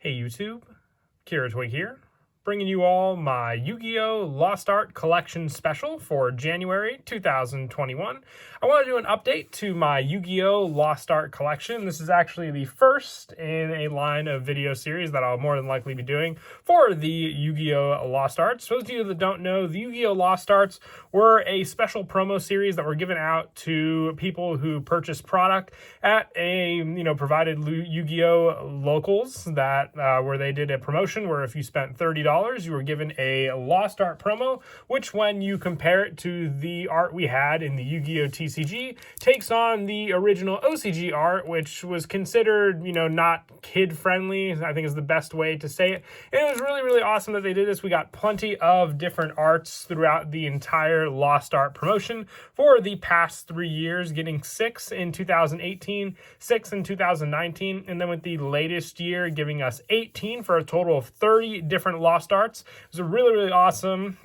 Hey YouTube, Kira Twig here, bringing you all my Yu-Gi-Oh! Lost Art Collection special for January 2021. I want to do an update to my Yu-Gi-Oh! Lost Art collection. This is actually the first in a line of video series that I'll more than likely be doing for the Yu-Gi-Oh! Lost Arts. For those of you that don't know, the Yu-Gi-Oh! Lost Arts were a special promo series that were given out to people who purchased product at a, provided Yu-Gi-Oh! Locals that where they did a promotion where if you spent $30, you were given a Lost Art promo, which when you compare it to the art we had in the Yu-Gi-Oh! TCG, takes on the original OCG art, which was considered, not kid-friendly, I think is the best way to say it. And it was really, really awesome that they did this. We got plenty of different arts throughout the entire Lost Art promotion for the past 3 years, getting 6 in 2018, 6 in 2019, and then with the latest year giving us 18 for a total of 30 different Lost Arts. It was a really, really awesome,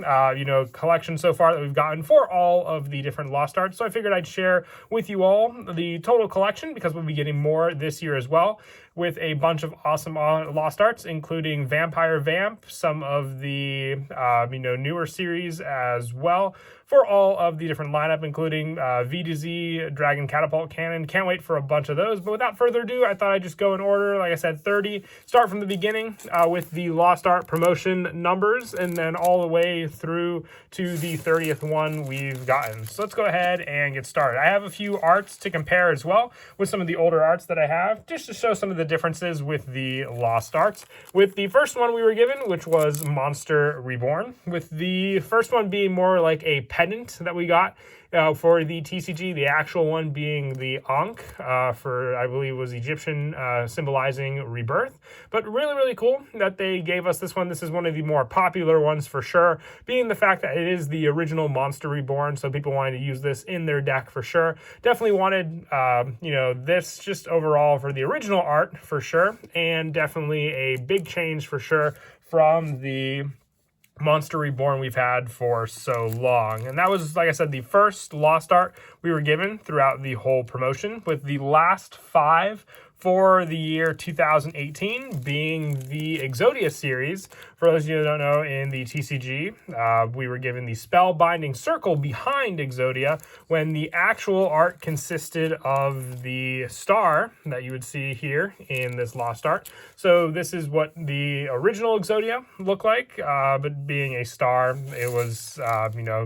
collection so far that we've gotten for all of the different Lost Arts. So I figured I'd share with you all the total collection because we'll be getting more this year as well, with a bunch of awesome Lost Arts, including Vampire Vamp, some of the, newer series as well, for all of the different lineup, including V to Z, Dragon Catapult Cannon. Can't wait for a bunch of those. But without further ado, I thought I'd just go in order. Like I said, 30. Start from the beginning with the Lost Art promotion numbers, and then all the way through to the 30th one we've gotten. So let's go ahead and get started. I have a few arts to compare as well with some of the older arts that I have, just to show some of the differences with the Lost Arts. With the first one we were given, which was Monster Reborn, with the first one being more like a pendant that we got for the TCG, the actual one being the Ankh for, I believe, was Egyptian, symbolizing rebirth. But really, really cool that they gave us this one. This is one of the more popular ones for sure, being the fact that it is the original Monster Reborn, so people wanted to use this in their deck for sure. Definitely wanted, this just overall for the original art for sure, and definitely a big change for sure from the Monster Reborn we've had for so long. And that was, like I said, the first Lost Art we were given throughout the whole promotion, with the last 5 for the year 2018 being the Exodia series. For those of you who don't know, in the TCG, we were given the Spellbinding Circle behind Exodia, when the actual art consisted of the star that you would see here in this Lost Art. So this is what the original Exodia looked like, but being a star, it was,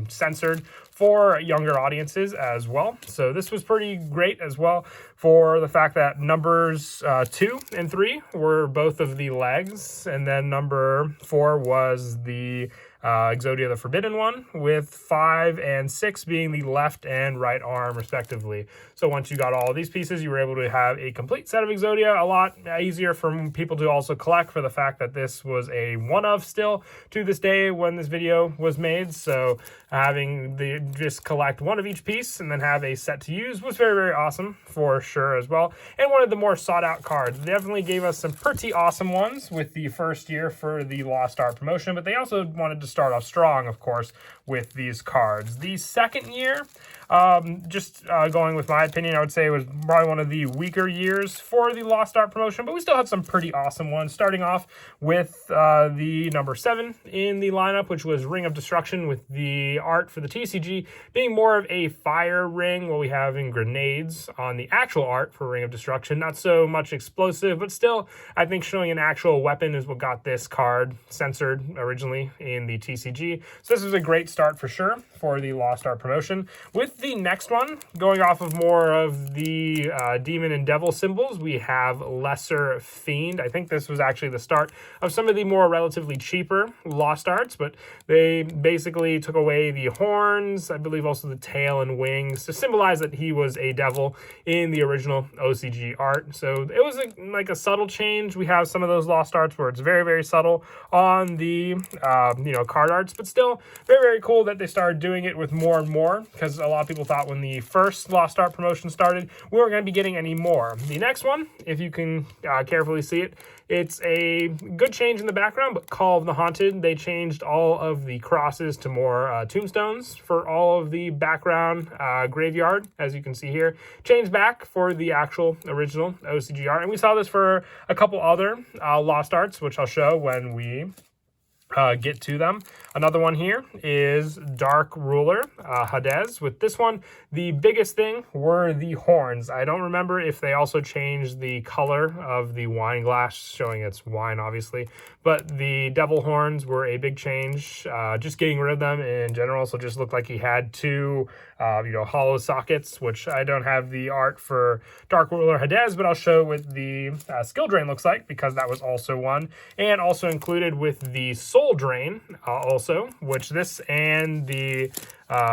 censored for younger audiences as well. So this was pretty great as well, for the fact that numbers 2 and 3 were both of the legs, and then number 4 was the Exodia the Forbidden one, with 5 and 6 being the left and right arm respectively. So once you got all of these pieces, you were able to have a complete set of Exodia. A lot easier for people to also collect, for the fact that this was a one-of still to this day when this video was made. So having the just collect one of each piece and then have a set to use was very, very awesome for sure as well. And one of the more sought out cards. They definitely gave us some pretty awesome ones with the first year for the Lost Art promotion, but they also wanted to start off strong, of course, with these cards. The second year, going with my opinion, I would say it was probably one of the weaker years for the Lost Art promotion, but we still had some pretty awesome ones, starting off with the number 7 in the lineup, which was Ring of Destruction, with the art for the TCG being more of a fire ring, what we have in grenades on the actual art for Ring of Destruction. Not so much explosive, but still, I think showing an actual weapon is what got this card censored originally in the TCG. So this was a great start for sure for the Lost Art promotion. With the next one, going off of more of the demon and devil symbols, we have Lesser Fiend. I think this was actually the start of some of the more relatively cheaper Lost Arts, but they basically took away the horns, I believe also the tail and wings, to symbolize that he was a devil in the original OCG art. So it was like a subtle change. We have some of those Lost Arts where it's very, very subtle on the card arts, but still very, very cool that they started doing it with more and more, because a lot of of people thought when the first Lost Art promotion started, we weren't going to be getting any more. The next one, if you can carefully see it, it's a good change in the background, but Call of the Haunted, they changed all of the crosses to more tombstones for all of the background graveyard, as you can see here. Changed back for the actual original OCG art. And we saw this for a couple other Lost Arts, which I'll show when we get to them. Another one here is Dark Ruler, Hades. With this one, the biggest thing were the horns. I don't remember if they also changed the color of the wine glass, showing it's wine, obviously. But the devil horns were a big change. Just getting rid of them in general, so just looked like he had two, hollow sockets, which I don't have the art for Dark Ruler Hades, but I'll show what the skill drain looks like, because that was also one. And also included with the soul drain, also, which this and the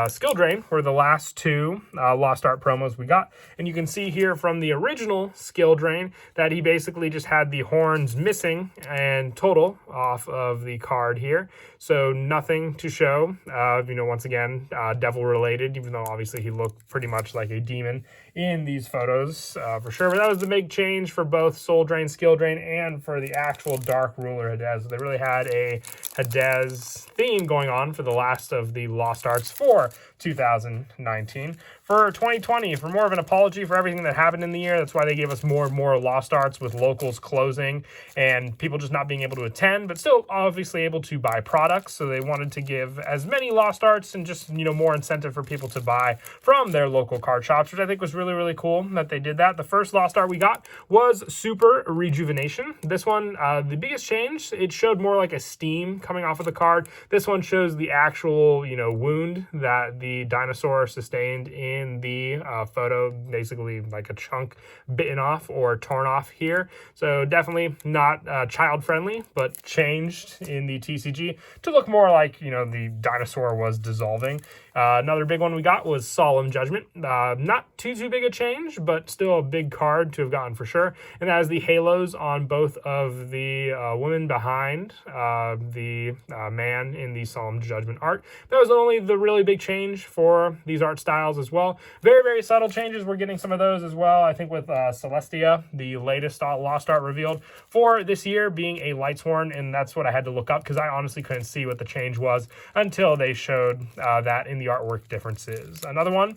skill drain were the last two Lost Art promos we got. And you can see here from the original skill drain that he basically just had the horns missing and total off of the card here. So nothing to show, once again, devil related, even though obviously he looked pretty much like a demon in these photos for sure. But that was the big change for both soul drain, skill drain, and for the actual Dark Ruler Hades. They really had a Hades theme going on for the last of the Lost Arts for 2019. For 2020, for more of an apology for everything that happened in the year, that's why they gave us more and more Lost Arts, with locals closing and people just not being able to attend, but still obviously able to buy products. So they wanted to give as many Lost Arts and just, more incentive for people to buy from their local card shops, which I think was really, really cool that they did that. The first Lost Art we got was Super Rejuvenation. This one, the biggest change, it showed more like a steam coming off of the card. This one shows the actual, wound that the dinosaur sustained in the photo, basically like a chunk bitten off or torn off here. So definitely not child friendly, but changed in the TCG to look more like, the dinosaur was dissolving. Another big one we got was Solemn Judgment. Not too big a change, but still a big card to have gotten for sure. And that is the halos on both of the women behind the man in the Solemn Judgment art. That was only the really big change for these art styles as well. Very, very subtle changes. We're getting some of those as well. I think with Celestia, the latest Lost Art revealed for this year being a Lightsworn, and that's what I had to look up because I honestly couldn't see what the change was until they showed that in the artwork differences. Another one,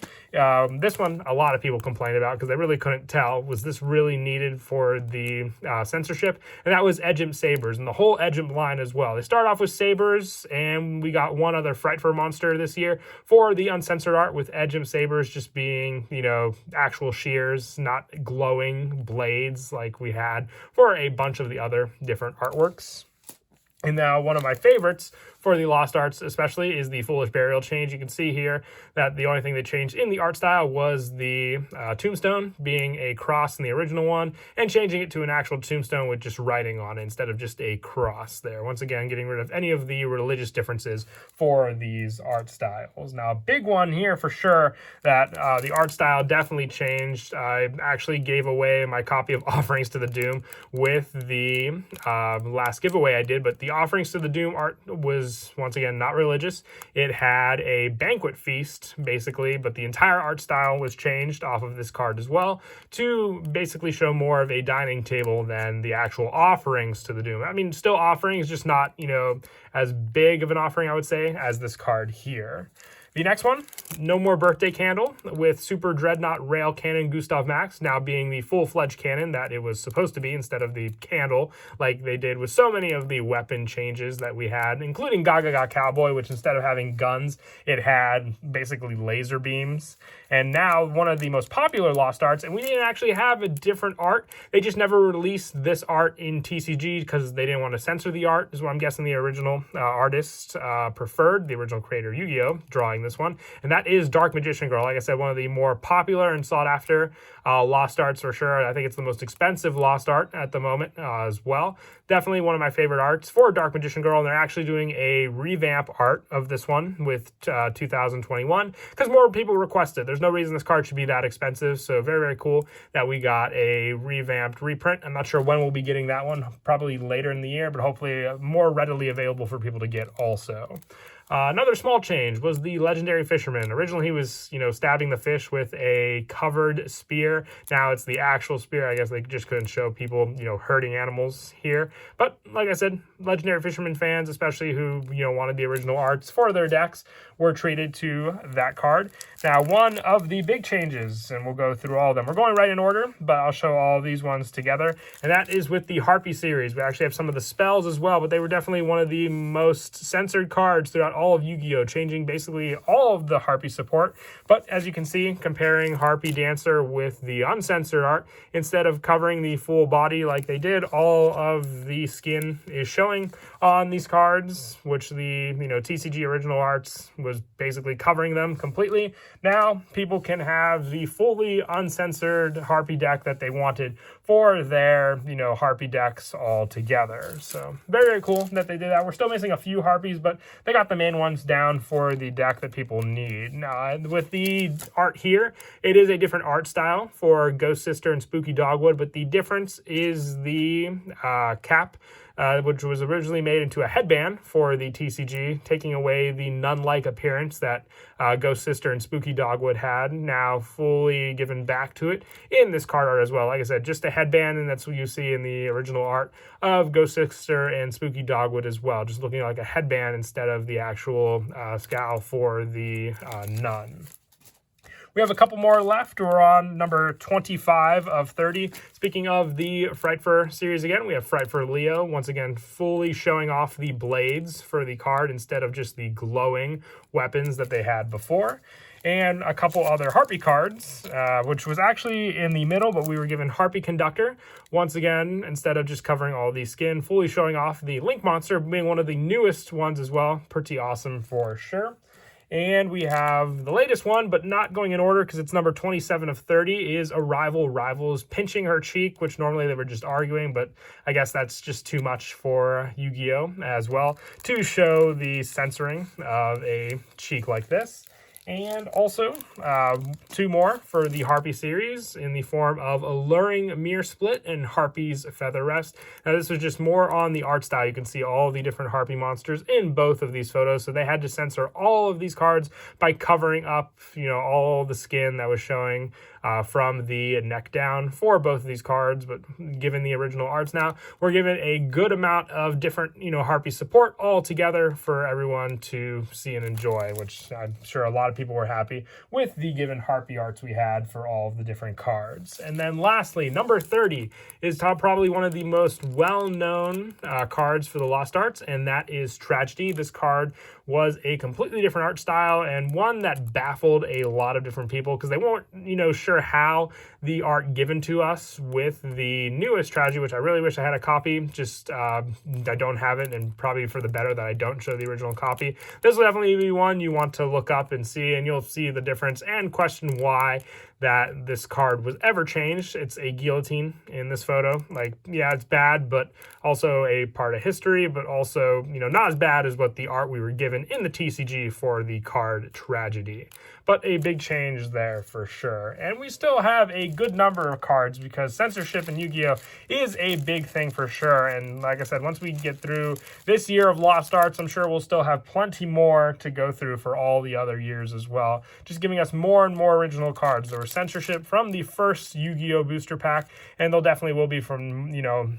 this one a lot of people complained about because they really couldn't tell, was this really needed for the censorship, and that was Edgimp Sabers and the whole Edgimp line as well. They started off with Sabers, and we got one other Frightfur monster this year for the uncensored art, with Edgimp Sabers just being, actual shears, not glowing blades like we had for a bunch of the other different artworks. And now one of my favorites for the Lost Arts especially is the Foolish Burial change. You can see here that the only thing that changed in the art style was the tombstone being a cross in the original one, and changing it to an actual tombstone with just writing on it instead of just a cross there. Once again, getting rid of any of the religious differences for these art styles. Now, a big one here for sure that the art style definitely changed. I actually gave away my copy of Offerings to the Doom with the last giveaway I did, but the Offerings to the Doom art was, once again, not religious. It had a banquet feast, basically, but the entire art style was changed off of this card as well to basically show more of a dining table than the actual Offerings to the Doom. I mean, still offerings, just not, as big of an offering, I would say, as this card here. The next one, No More Birthday Candle, with Super Dreadnought Rail Cannon Gustav Max now being the full-fledged cannon that it was supposed to be instead of the candle like they did with so many of the weapon changes that we had, including Gaga Cowboy, which instead of having guns, it had basically laser beams. And now one of the most popular Lost Arts, and we didn't actually have a different art. They just never released this art in TCG because they didn't want to censor the art, is what I'm guessing the original artist preferred, the original creator Yugioh, drawing this one, and that is Dark Magician Girl. Like I said, one of the more popular and sought after Lost Arts for sure. I think it's the most expensive Lost Art at the moment as well. Definitely one of my favorite arts for Dark Magician Girl, and they're actually doing a revamp art of this one with 2021 because more people requested. There's no reason this card should be that expensive, so very, very cool that we got a revamped reprint. I'm not sure when we'll be getting that one, probably later in the year, but hopefully more readily available for people to get also. Another small change was the legendary Fisherman. Originally, he was, stabbing the fish with a covered spear. Now it's the actual spear. I guess they just couldn't show people, hurting animals here. But like I said, legendary Fisherman fans, especially who, wanted the original arts for their decks, were treated to that card. Now, one of the big changes, and we'll go through all of them. We're going right in order, but I'll show all these ones together. And that is with the Harpy series. We actually have some of the spells as well, but they were definitely one of the most censored cards throughout all of Yu-Gi-Oh!, changing basically all of the Harpy support. But as you can see, comparing Harpy Dancer with the uncensored art, instead of covering the full body like they did, all of the skin is showing on these cards, which the TCG original arts was basically covering them completely. Now people can have the fully uncensored Harpy deck that they wanted for their Harpy decks all together. So very, very cool that they did that. We're still missing a few Harpies, but they got the main ones down for the deck that people need. Now, with the art here, it is a different art style for Ghost Sister and Spooky Dogwood, but the difference is the cap, which was originally made into a headband for the TCG, taking away the nun-like appearance that Ghost Sister and Spooky Dogwood had, now fully given back to it in this card art as well. Like I said, just a headband, and that's what you see in the original art of Ghost Sister and Spooky Dogwood as well, just looking like a headband instead of the actual scowl for the nun. We have a couple more left. We're on number 25 of 30. Speaking of the Frightfur series again, we have Frightfur Leo, once again fully showing off the blades for the card instead of just the glowing weapons that they had before. And a couple other Harpy cards, which was actually in the middle, but we were given Harpy Conductor. Once again, instead of just covering all the skin, fully showing off the Link Monster, being one of the newest ones as well. Pretty awesome for sure. And we have the latest one, but not going in order because it's number 27 of 30, is Arrival Rivals pinching her cheek, which normally they were just arguing, but I guess that's just too much for Yu-Gi-Oh! As well to show the censoring of a cheek like this. And also, two more for the Harpy series in the form of Alluring Mirror Split and Harpy's Feather Rest. Now, this was just more on the art style. You can see all the different Harpy monsters in both of these photos, so they had to censor all of these cards by covering up, all the skin that was showing from the neck down for both of these cards. But given the original arts now, we're given a good amount of different, Harpy support all together for everyone to see and enjoy, which I'm sure a lot of people were happy with the given Harpy arts we had for all of the different cards. And then lastly, number 30 is probably one of the most well-known cards for the Lost Arts, and that is Tragedy. This card was a completely different art style and one that baffled a lot of different people because they weren't, sure how the art given to us with the newest Tragedy, which I really wish I had a copy, just I don't have it, and probably for the better that I don't show the original copy. This will definitely be one you want to look up and see, and you'll see the difference and question why that this card was ever changed. It's a guillotine in this photo. Like, yeah, it's bad, but also a part of history, but also, not as bad as what the art we were given in the TCG for the card Tragedy. But a big change there for sure. And we still have a good number of cards because censorship in Yu-Gi-Oh! Is a big thing for sure. And like I said, once we get through this year of Lost Arts, I'm sure we'll still have plenty more to go through for all the other years as well. Just giving us more and more original cards. There was censorship from the first Yu-Gi-Oh! Booster pack, and they'll definitely will be from,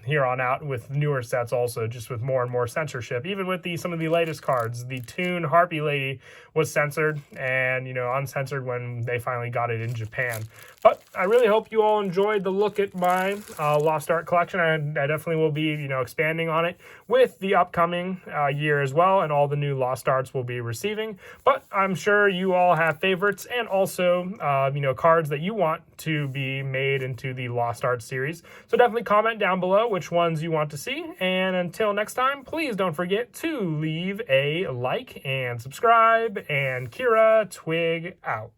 here on out with newer sets also, just with more and more censorship. Even with some of the latest cards, the Toon Harpy Lady was censored and, uncensored when they finally got it in Japan. But I really hope you all enjoyed the look at my Lost Art collection. I definitely will be, expanding on it with the upcoming year as well, and all the new Lost Arts we'll be receiving. But I'm sure you all have favorites and also, cards that you want to be made into the Lost Arts series. So definitely comment down below which ones you want to see. And until next time, please don't forget to leave a like and subscribe. And Kira Twig out.